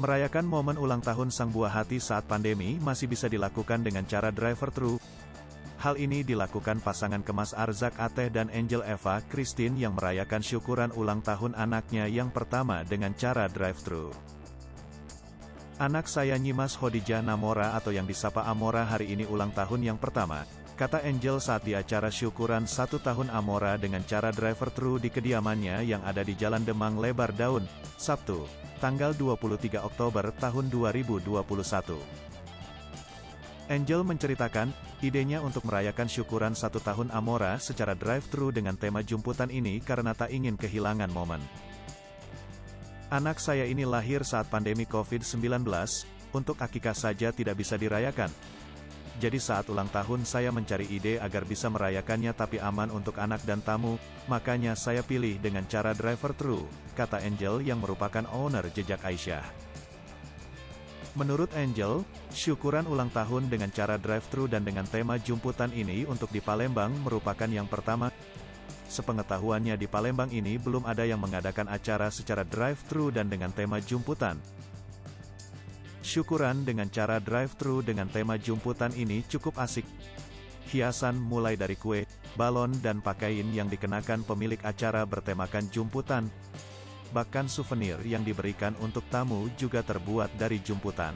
Merayakan momen ulang tahun sang buah hati saat pandemi masih bisa dilakukan dengan cara drive-thru. Hal ini dilakukan pasangan Kemas Arzak Ateh dan Angel Eva Christine yang merayakan syukuran ulang tahun anaknya yang pertama dengan cara drive-thru. Anak saya Nyimas Khadijah Namora atau yang disapa Amora hari ini ulang tahun yang pertama, kata Angel saat di acara syukuran 1 tahun Amora dengan cara drive-thru di kediamannya yang ada di Jalan Demang Lebar Daun, Sabtu, tanggal 23 Oktober tahun 2021. Angel menceritakan, idenya untuk merayakan syukuran 1 tahun Amora secara drive-thru dengan tema jumputan ini karena tak ingin kehilangan momen. Anak saya ini lahir saat pandemi COVID-19, untuk akikah saja tidak bisa dirayakan. Jadi saat ulang tahun saya mencari ide agar bisa merayakannya tapi aman untuk anak dan tamu, makanya saya pilih dengan cara drive-thru, kata Angel yang merupakan owner Jejak Aisyah. Menurut Angel, syukuran ulang tahun dengan cara drive-thru dan dengan tema jumputan ini untuk di Palembang merupakan yang pertama. Sepengetahuannya di Palembang ini belum ada yang mengadakan acara secara drive-thru dan dengan tema jumputan. Syukuran dengan cara drive-thru dengan tema jumputan ini cukup asik. Hiasan mulai dari kue, balon dan pakaian yang dikenakan pemilik acara bertemakan jumputan. Bahkan souvenir yang diberikan untuk tamu juga terbuat dari jumputan.